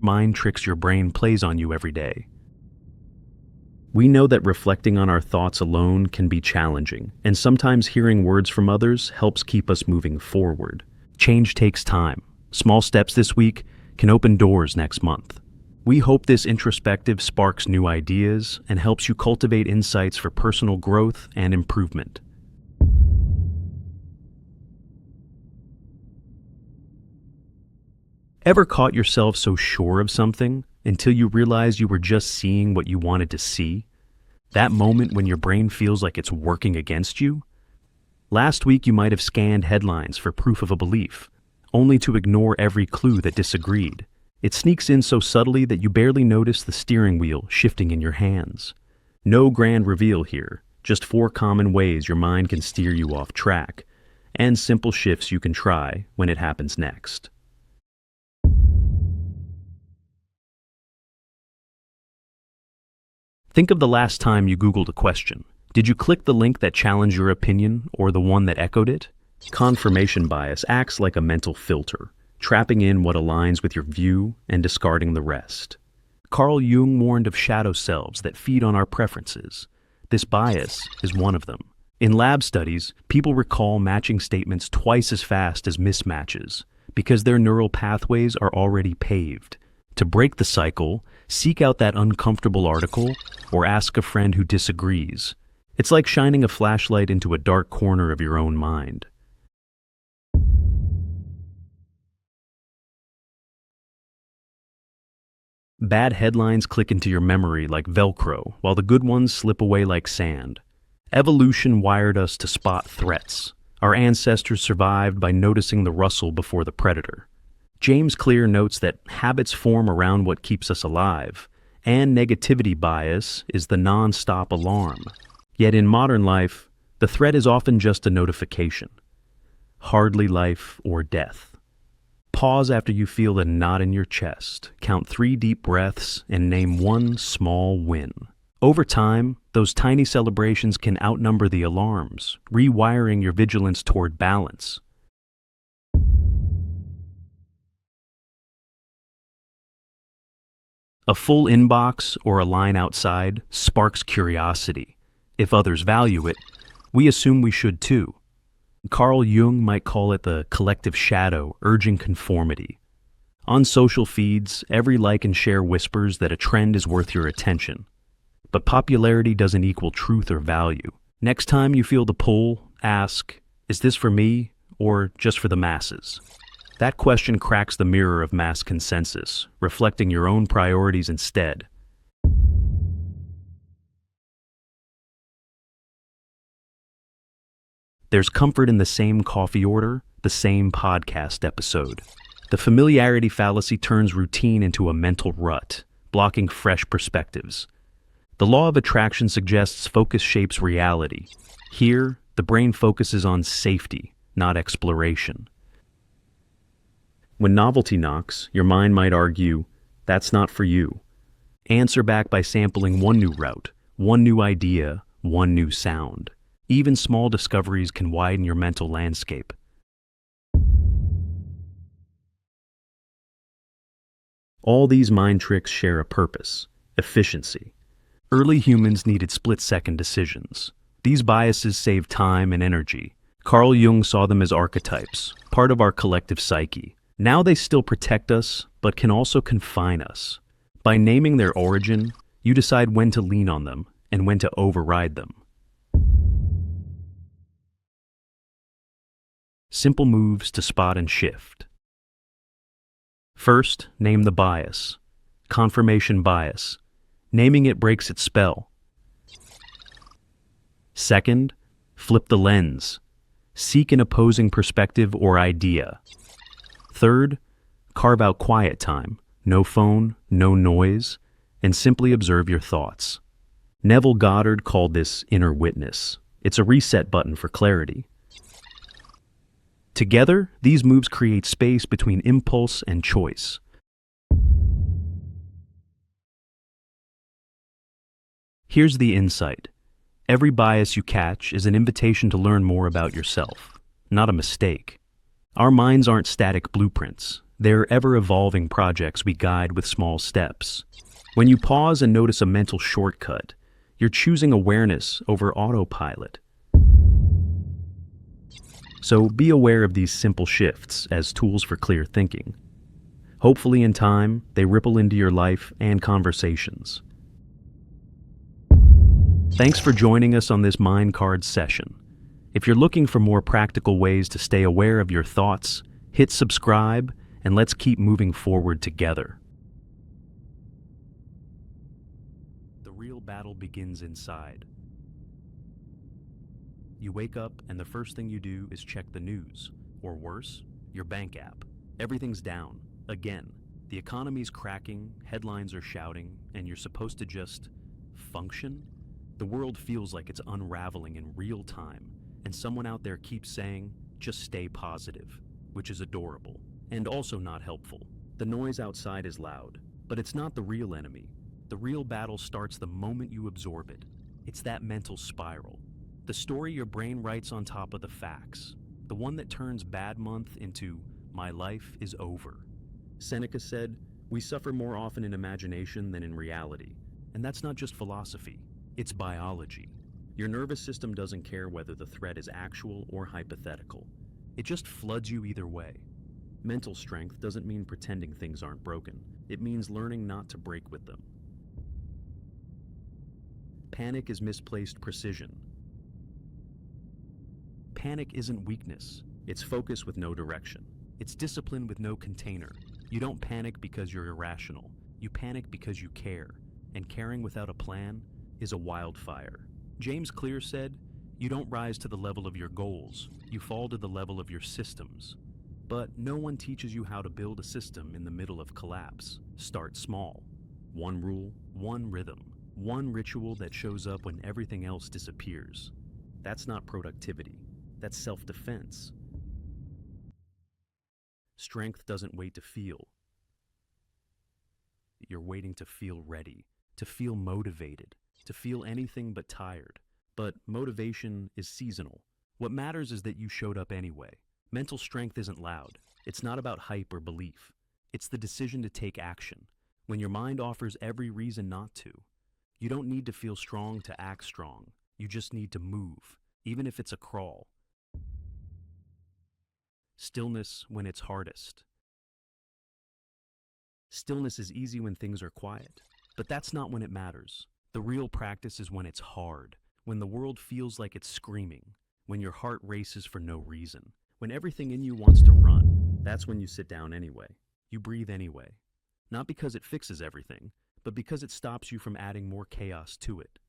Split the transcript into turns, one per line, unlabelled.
mind tricks your brain plays on you every day. We know that reflecting on our thoughts alone can be challenging, and sometimes hearing words from others helps keep us moving forward. Change takes time. Small steps this week can open doors next month. We hope this introspective sparks new ideas and helps you cultivate insights for personal growth and improvement. Ever caught yourself so sure of something until you realize you were just seeing what you wanted to see? That moment when your brain feels like it's working against you? Last week you might have scanned headlines for proof of a belief, only to ignore every clue that disagreed. It sneaks in so subtly that you barely notice the steering wheel shifting in your hands. No grand reveal here, just 4 common ways your mind can steer you off track, and simple shifts you can try when it happens next. Think of the last time you Googled a question. Did you click the link that challenged your opinion or the one that echoed it? Confirmation bias acts like a mental filter, trapping in what aligns with your view and discarding the rest. Carl Jung warned of shadow selves that feed on our preferences. This bias is one of them. In lab studies, people recall matching statements twice as fast as mismatches because their neural pathways are already paved. To break the cycle, seek out that uncomfortable article or ask a friend who disagrees. It's like shining a flashlight into a dark corner of your own mind. Bad headlines click into your memory like Velcro, while the good ones slip away like sand. Evolution wired us to spot threats. Our ancestors survived by noticing the rustle before the predator. James Clear notes that habits form around what keeps us alive, and negativity bias is the non-stop alarm. Yet in modern life, the threat is often just a notification. Hardly life or death. Pause after you feel the knot in your chest, count 3 deep breaths, and name one small win. Over time, those tiny celebrations can outnumber the alarms, rewiring your vigilance toward balance. A full inbox or a line outside sparks curiosity. If others value it, we assume we should too. Carl Jung might call it the collective shadow urging conformity. On social feeds, every like and share whispers that a trend is worth your attention. But popularity doesn't equal truth or value. Next time you feel the pull, ask, is this for me or just for the masses? That question cracks the mirror of mass consensus, reflecting your own priorities instead. There's comfort in the same coffee order, the same podcast episode. The familiarity fallacy turns routine into a mental rut, blocking fresh perspectives. The law of attraction suggests focus shapes reality. Here, the brain focuses on safety, not exploration. When novelty knocks, your mind might argue, that's not for you. Answer back by sampling one new route, one new idea, one new sound. Even small discoveries can widen your mental landscape. All these mind tricks share a purpose: efficiency. Early humans needed split-second decisions. These biases save time and energy. Carl Jung saw them as archetypes, part of our collective psyche. Now they still protect us, but can also confine us. By naming their origin, you decide when to lean on them and when to override them. Simple moves to spot and shift. First, name the bias. Confirmation bias. Naming it breaks its spell. Second, flip the lens. Seek an opposing perspective or idea. Third, carve out quiet time, no phone, no noise, and simply observe your thoughts. Neville Goddard called this inner witness. It's a reset button for clarity. Together, these moves create space between impulse and choice. Here's the insight. Every bias you catch is an invitation to learn more about yourself, not a mistake. Our minds aren't static blueprints. They're ever-evolving projects we guide with small steps. When you pause and notice a mental shortcut, you're choosing awareness over autopilot. So be aware of these simple shifts as tools for clear thinking. Hopefully in time, they ripple into your life and conversations. Thanks for joining us on this MindCards session. If you're looking for more practical ways to stay aware of your thoughts, hit subscribe and let's keep moving forward together. The real battle begins inside. You wake up and the first thing you do is check the news, or worse, your bank app. Everything's down. Again, the economy's cracking, headlines are shouting, and you're supposed to just function? The world feels like it's unraveling in real time, and someone out there keeps saying, just stay positive, which is adorable, and also not helpful. The noise outside is loud, but it's not the real enemy. The real battle starts the moment you absorb it. It's that mental spiral. The story your brain writes on top of the facts. The one that turns bad month into, my life is over. Seneca said, we suffer more often in imagination than in reality. And that's not just philosophy, it's biology. Your nervous system doesn't care whether the threat is actual or hypothetical. It just floods you either way. Mental strength doesn't mean pretending things aren't broken. It means learning not to break with them. Panic is misplaced precision. Panic isn't weakness. It's focus with no direction. It's discipline with no container. You don't panic because you're irrational. You panic because you care. And caring without a plan is a wildfire. James Clear said, you don't rise to the level of your goals. You fall to the level of your systems. But no one teaches you how to build a system in the middle of collapse. Start small. One rule, one rhythm, one ritual that shows up when everything else disappears. That's not productivity. That's self-defense. Strength doesn't wait to feel. You're waiting to feel ready, to feel motivated, to feel anything but tired. But motivation is seasonal. What matters is that you showed up anyway. Mental strength isn't loud. It's not about hype or belief. It's the decision to take action. When your mind offers every reason not to. You don't need to feel strong to act strong. You just need to move, even if it's a crawl. Stillness when it's hardest. Stillness is easy when things are quiet, but that's not when it matters. The real practice is when it's hard, when the world feels like it's screaming, when your heart races for no reason, when everything in you wants to run. That's when you sit down anyway. You breathe anyway. Not because it fixes everything, but because it stops you from adding more chaos to it.